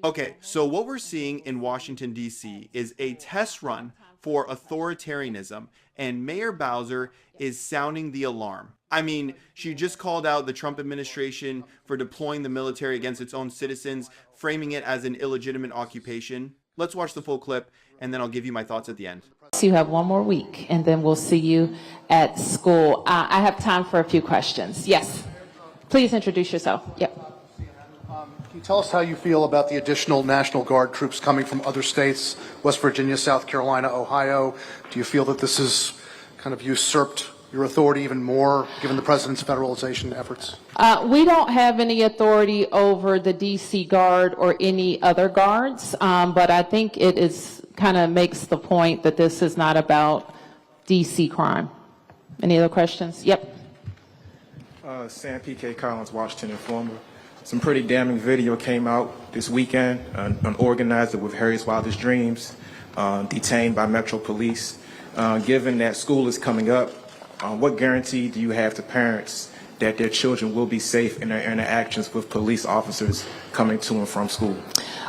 Okay, so what we're seeing in Washington, D.C. is a test run for authoritarianism, and Mayor Bowser is sounding the alarm. I mean, she just called out the Trump administration for deploying the military against its own citizens, framing it as an illegitimate occupation. Let's watch the full clip, and then I'll give you my thoughts at the end. So you have one more week, and then we'll see you at school. I have time for a few questions. Yes, please introduce yourself. Yep. Can you tell us how you feel about the additional National Guard troops coming from other states, West Virginia, South Carolina, Ohio? Do you feel that this has kind of usurped your authority even more, given the president's federalization efforts? We don't have any authority over the D.C. Guard or any other guards, but I think it is kind of makes the point that this is not about D.C. crime. Any other questions? Yep. Sam P.K. Collins, Washington Informer. Some pretty damning video came out this weekend. An organizer with Harry's Wildest Dreams detained by Metro Police. Given that school is coming up, what guarantee do you have to parents that their children will be safe in their interactions with police officers coming to and from school?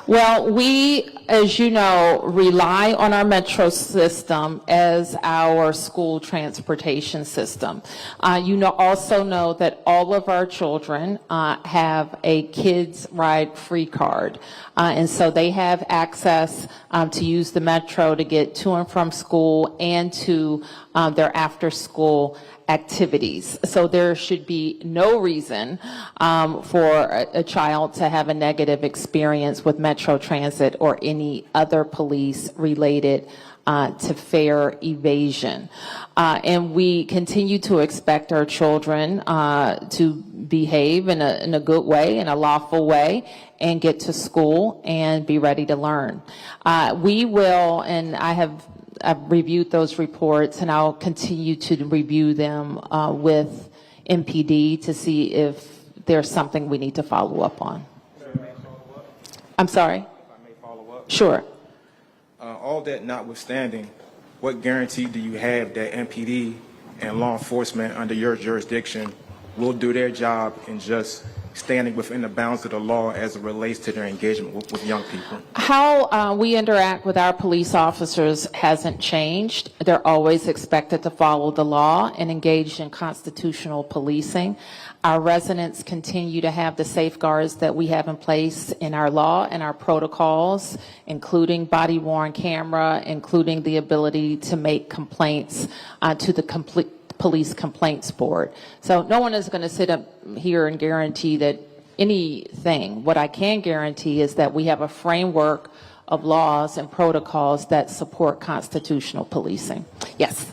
Well, we, as you know, rely on our metro system as our school transportation system. Also know that all of our children have a Kids Ride Free card. And so they have access to use the metro to get to and from school and to their after-school activities. So there should be no reason for a child to have a negative experience with Metro Transit or any other police related to fare evasion. And we continue to expect our children to behave in a good way, in a lawful way, and get to school and be ready to learn. We will, and I've reviewed those reports, and I'll continue to review them with MPD to see if there's something we need to follow up on. I'm sorry? If I may follow up. Sure. All that notwithstanding, what guarantee do you have that MPD and law enforcement under your jurisdiction will do their job in just standing within the bounds of the law as it relates to their engagement with young people? How we interact with our police officers hasn't changed. They're always expected to follow the law and engage in constitutional policing. Our residents continue to have the safeguards that we have in place in our law and our protocols, including body-worn camera, including the ability to make complaints to the Police Complaints Board. So no one is going to sit up here and guarantee that anything. What I can guarantee is that we have a framework of laws and protocols that support constitutional policing. Yes.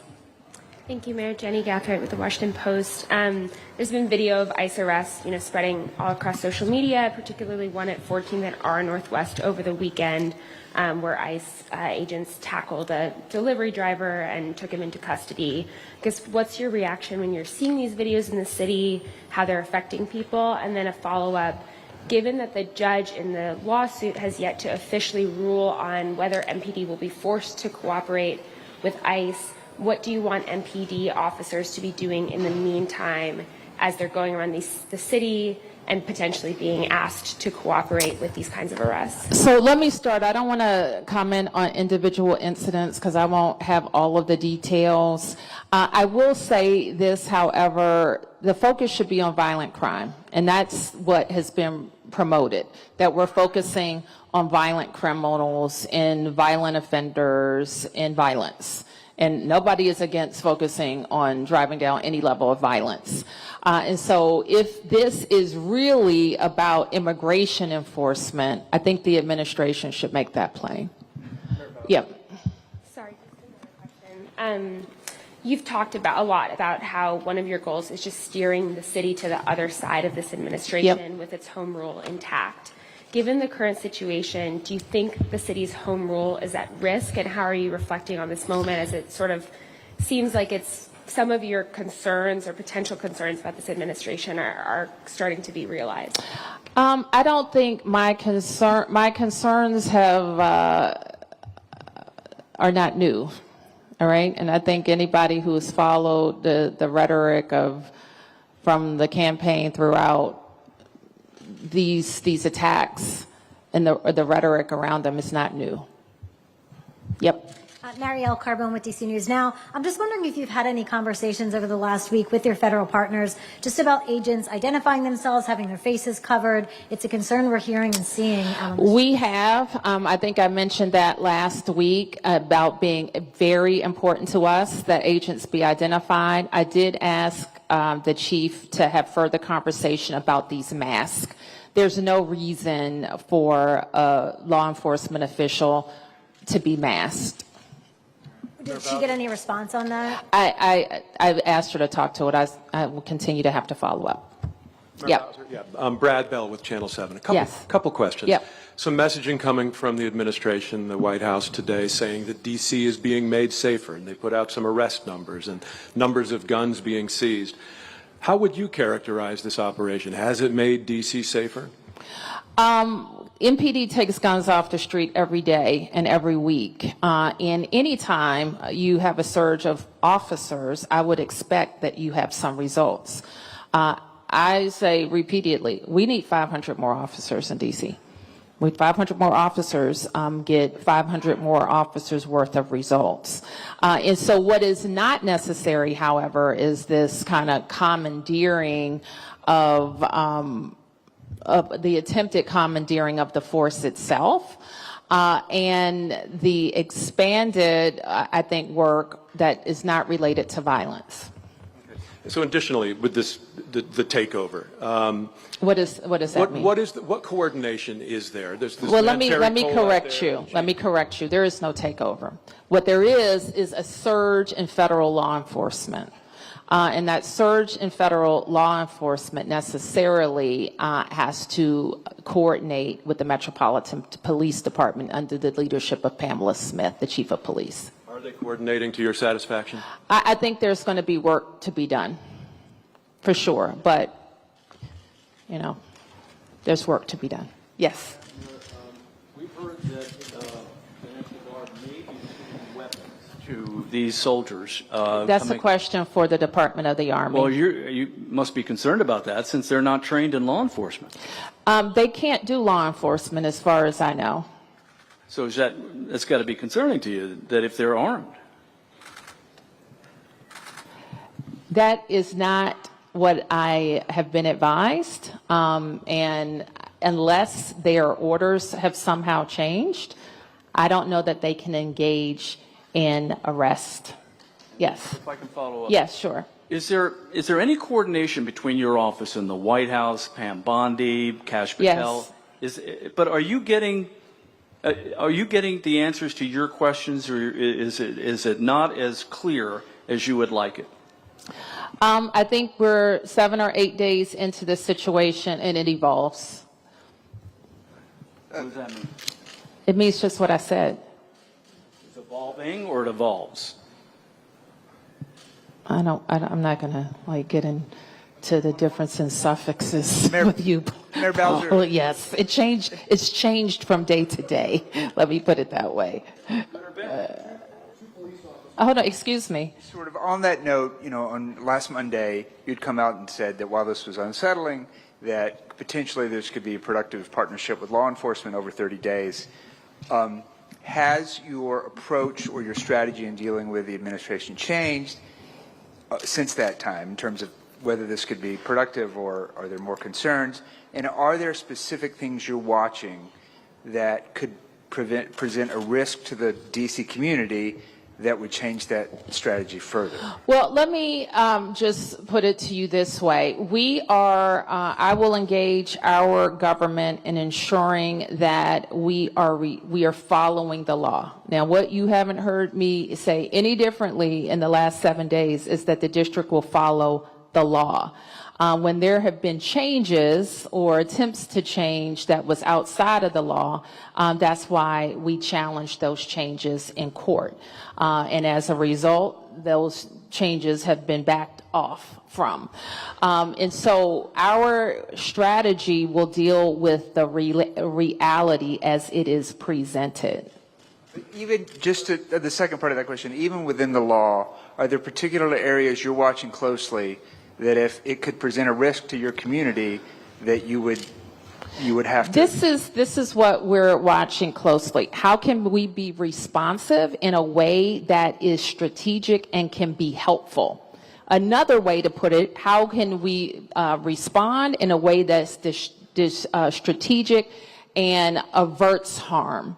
Thank you, Mayor. Jenny Gathright with the Washington Post. There's been video of ICE arrests, spreading all across social media, particularly one at 14th and R Northwest over the weekend, where ICE agents tackled a delivery driver and took him into custody. I guess, what's your reaction when you're seeing these videos in the city, how they're affecting people? And then a follow-up, given that the judge in the lawsuit has yet to officially rule on whether MPD will be forced to cooperate with ICE, what do you want MPD officers to be doing in the meantime as they're going around the city and potentially being asked to cooperate with these kinds of arrests? So let me start. I don't want to comment on individual incidents because I won't have all of the details. I will say this, however, the focus should be on violent crime, and that's what has been promoted, that we're focusing on violent criminals and violent offenders and violence. And nobody is against focusing on driving down any level of violence. And so if this is really about immigration enforcement, I think the administration should make that plain. Yeah. Sorry, another question. You've talked a lot about how one of your goals is just steering the city to the other side of this administration with its home rule intact. Given the current situation, do you think the city's home rule is at risk, and how are you reflecting on this moment as it sort of seems like it's some of your concerns or potential concerns about this administration are starting to be realized? I don't think my concerns are not new, all right? And I think anybody who has followed the rhetoric from the campaign throughout these attacks and the rhetoric around them is not new. Yep. Muriel Carbone with DC News Now. I'm just wondering if you've had any conversations over the last week with your federal partners just about agents identifying themselves, having their faces covered. It's a concern we're hearing and seeing. We have. I think I mentioned that last week about being very important to us that agents be identified. I did ask the chief to have further conversation about these masks. There's no reason for a law enforcement official to be masked. Did she get any response on that? I asked her to talk to it. I will continue to have to follow up. Yep. Yeah. Brad Bell with Channel 7. Yes. Couple questions. Yep. Some messaging coming from the administration, the White House today, saying that D.C. is being made safer, and they put out some arrest numbers and numbers of guns being seized. How would you characterize this operation? Has it made D.C. safer? MPD takes guns off the street every day and every week. And any time you have a surge of officers, I would expect that you have some results. I say repeatedly, we need 500 more officers in D.C. With 500 more officers, get 500 more officers worth of results. And so what is not necessary, however, is this kind of commandeering of the attempted commandeering of the force itself, and the expanded, I think, work that is not related to violence. So additionally, with this, the takeover, What does that mean? What coordination is there? There's this Well, let me military correct you. Let me correct you. There is no takeover. What there is a surge in federal law enforcement. And that surge in federal law enforcement necessarily has to coordinate with the Metropolitan Police Department under the leadership of Pamela Smith, the chief of police. Are they coordinating to your satisfaction? I think there's going to be work to be done, for sure. But, you know, there's work to be done. Yes. We've heard that the National Guard may be shooting weapons to these soldiers. That's a question for the Department of the Army. Well, you must be concerned about that since they're not trained in law enforcement. They can't do law enforcement as far as I know. So that's got to be concerning to you that if they're armed. That is not what I have been advised. And unless their orders have somehow changed, I don't know that they can engage in arrest. Yes. If I can follow up. Yes, sure. Is there any coordination between your office and the White House, Pam Bondi, Kash Patel? Yes. But are you getting the answers to your questions, or is it not as clear as you would like it? I think we're 7 or 8 days into this situation, and it evolves. What does that mean? It means just what I said. It's evolving, or it evolves? I'm not going to get into the difference in suffixes with you. Mayor Bowser. Oh, yes, it's changed from day to day. Let me put it that way. Hold on, excuse me. Sort of on that note, on last Monday, you'd come out and said that while this was unsettling, that potentially this could be a productive partnership with law enforcement over 30 days. Has your approach or your strategy in dealing with the administration changed since that time in terms of whether this could be productive, or are there more concerns? And are there specific things you're watching that could present a risk to the D.C. community that would change that strategy further? Well, let me just put it to you this way. I will engage our government in ensuring that we are following the law. Now, what you haven't heard me say any differently in the last 7 days is that the district will follow the law. When there have been changes or attempts to change that was outside of the law, that's why we challenged those changes in court. And as a result, those changes have been backed off from. And so our strategy will deal with the reality as it is presented. even just to the second part of that question, even within the law, are there particular areas you're watching closely that if it could present a risk to your community that you would you would have to. This is what we're watching closely. How can we be responsive in a way that is strategic and can be helpful? Another way to put it, how can we respond in a way that's strategic and averts harm?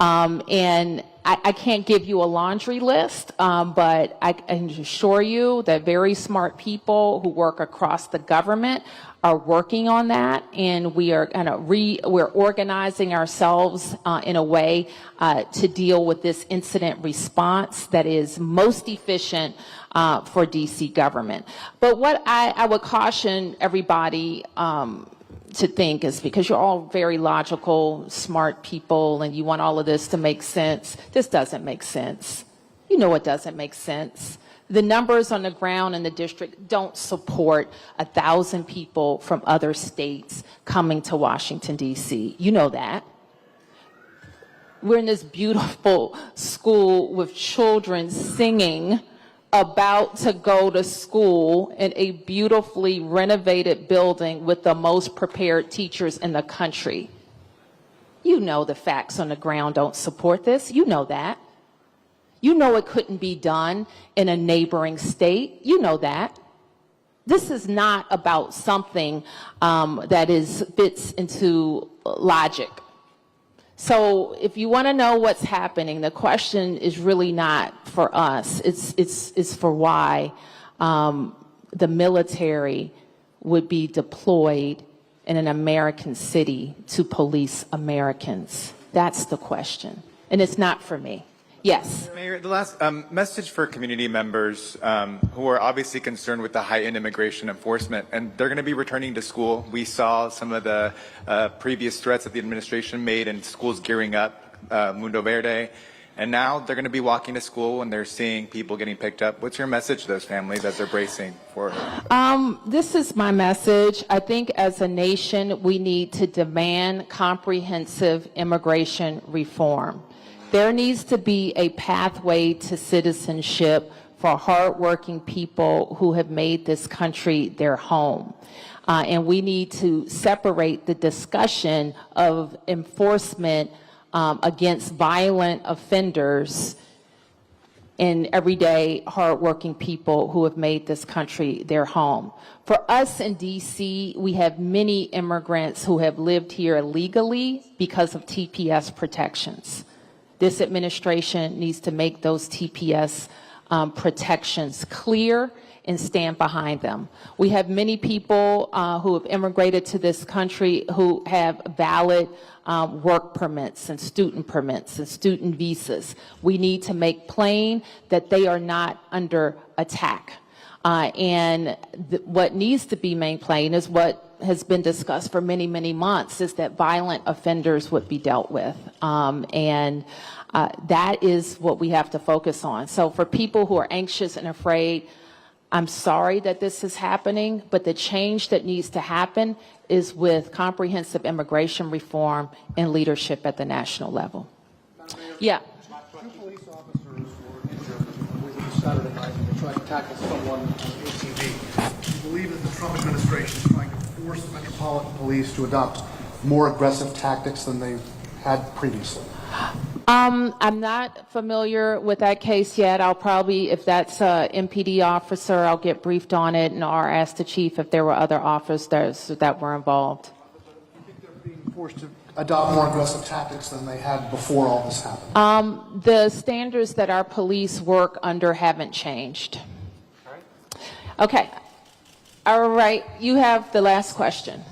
And I can't give you a laundry list, but I can assure you that very smart people who work across the government are working on that, and we are we're organizing ourselves in a way to deal with this incident response that is most efficient for DC government. But what I would caution everybody to think is, because you're all very logical, smart people, and you want all of this to make sense. This doesn't make sense. You know it doesn't make sense. The numbers on the ground in the district don't support 1,000 people from other states coming to Washington, D.C. You know that. We're in this beautiful school with children singing about to go to school in a beautifully renovated building with the most prepared teachers in the country. You know the facts on the ground don't support this. You know that. You know it couldn't be done in a neighboring state. You know that. This is not about something that fits into logic. So if you want to know what's happening, the question is really not for us. It's for why the military would be deployed in an American city to police Americans. That's the question. And it's not for me. Yes. Mayor, the last message for community members who are obviously concerned with the heightened immigration enforcement, and they're going to be returning to school. We saw some of the previous threats that the administration made and schools gearing up, Mundo Verde, and now they're going to be walking to school and they're seeing people getting picked up. What's your message to those families as they're bracing for it? This is my message. I think as a nation, we need to demand comprehensive immigration reform. There needs to be a pathway to citizenship for hardworking people who have made this country their home. And we need to separate the discussion of enforcement against violent offenders and everyday hardworking people who have made this country their home. For us in DC, we have many immigrants who have lived here legally because of TPS protections. This administration needs to make those TPS protections clear and stand behind them. We have many people who have immigrated to this country who have valid work permits and student visas. We need to make plain that they are not under attack. What needs to be made plain is what has been discussed for many, many months, is that violent offenders would be dealt with. That is what we have to focus on. So for people who are anxious and afraid, I'm sorry that this is happening, but the change that needs to happen is with comprehensive immigration reform and leadership at the national level. Yeah. Two police officers were injured, I believe it was Saturday night, when they tried to tackle someone on an ATV. Do you believe that the Trump administration is trying to force Metropolitan Police to adopt more aggressive tactics than they had previously? I'm not familiar with that case yet. I'll probably, if that's an MPD officer, I'll get briefed on it and or ask the chief if there were other officers that were involved. I think they're being forced to adopt more aggressive tactics than they had before all this happened. The standards that our police work under haven't changed. Okay. All right. You have the last question.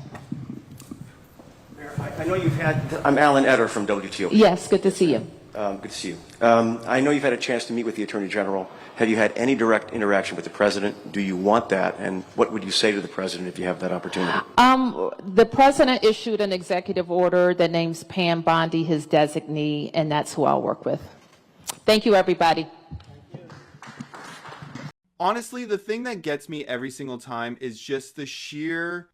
I know you've had, I'm Alan Etter from WTO. Yes, good to see you. Good to see you. I know you've had a chance to meet with the Attorney General. Have you had any direct interaction with the President? Do you want that? And what would you say to the President if you have that opportunity? The President issued an executive order that names Pam Bondi his designee, and that's who I'll work with. Thank you, everybody. Honestly, the thing that gets me every single time is just the sheer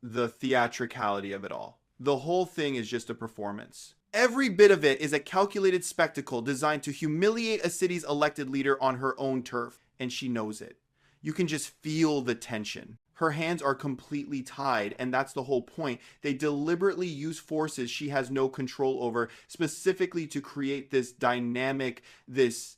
the theatricality of it all. The whole thing is just a performance. Every bit of it is a calculated spectacle designed to humiliate a city's elected leader on her own turf, and she knows it. You can just feel the tension. Her hands are completely tied, and that's the whole point. They deliberately use forces she has no control over, specifically to create this dynamic, this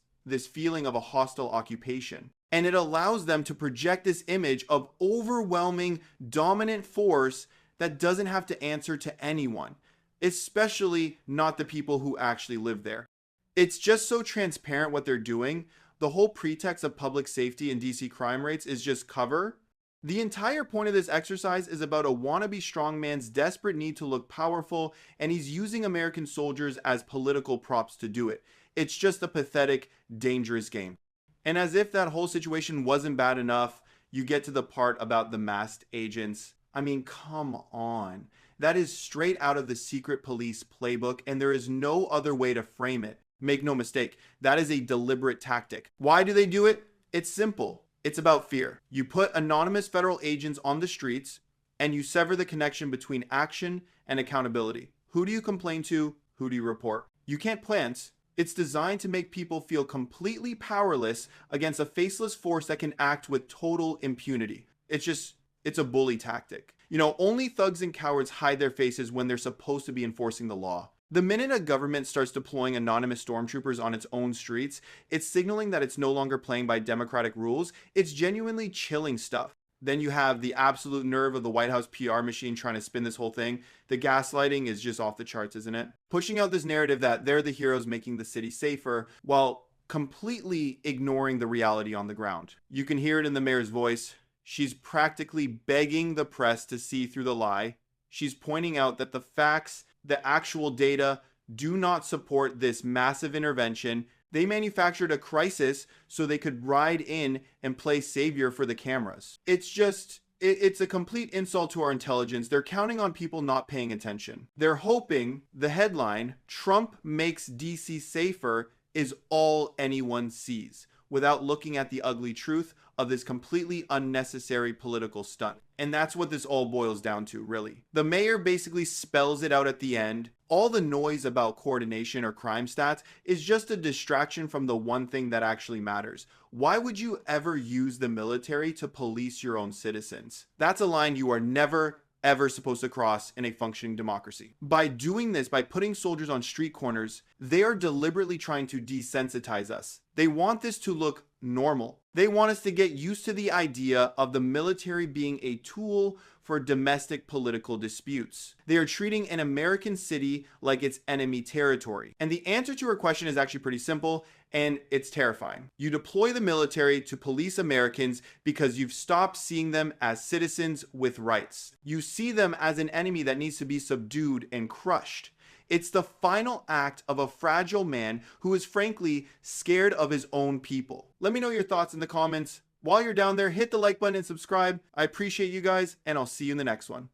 feeling of a hostile occupation. And it allows them to project this image of overwhelming, dominant force that doesn't have to answer to anyone, especially not the people who actually live there. It's just so transparent what they're doing. The whole pretext of public safety and DC crime rates is just cover. The entire point of this exercise is about a wannabe strongman's desperate need to look powerful, and he's using American soldiers as political props to do it. It's just a pathetic, dangerous game. And as if that whole situation wasn't bad enough, you get to the part about the masked agents. I mean, come on. That is straight out of the secret police playbook, and there is no other way to frame it. Make no mistake, that is a deliberate tactic. Why do they do it? It's simple. It's about fear. You put anonymous federal agents on the streets, and you sever the connection between action and accountability. Who do you complain to? Who do you report? You can't plant. It's designed to make people feel completely powerless against a faceless force that can act with total impunity. It's a bully tactic. You know, only thugs and cowards hide their faces when they're supposed to be enforcing the law. The minute a government starts deploying anonymous stormtroopers on its own streets, it's signaling that it's no longer playing by democratic rules. It's genuinely chilling stuff. Then you have the absolute nerve of the White House PR machine trying to spin this whole thing. The gaslighting is just off the charts, isn't it? Pushing out this narrative that they're the heroes making the city safer while completely ignoring the reality on the ground. You can hear it in the mayor's voice. She's practically begging the press to see through the lie. She's pointing out that the facts, the actual data, do not support this massive intervention. They manufactured a crisis so they could ride in and play savior for the cameras. It's a complete insult to our intelligence. They're counting on people not paying attention. They're hoping the headline, "Trump makes DC safer," is all anyone sees, without looking at the ugly truth of this completely unnecessary political stunt. And that's what this all boils down to, really. The mayor basically spells it out at the end. All the noise about coordination or crime stats is just a distraction from the one thing that actually matters. Why would you ever use the military to police your own citizens? That's a line you are never, ever supposed to cross in a functioning democracy. By doing this, by putting soldiers on street corners, they are deliberately trying to desensitize us. They want this to look normal. They want us to get used to the idea of the military being a tool for domestic political disputes. They are treating an American city like it's enemy territory. And the answer to her question is actually pretty simple, and it's terrifying. You deploy the military to police Americans because you've stopped seeing them as citizens with rights. You see them as an enemy that needs to be subdued and crushed. It's the final act of a fragile man who is frankly scared of his own people. Let me know your thoughts in the comments. While you're down there, hit the like button and subscribe. I appreciate you guys, and I'll see you in the next one.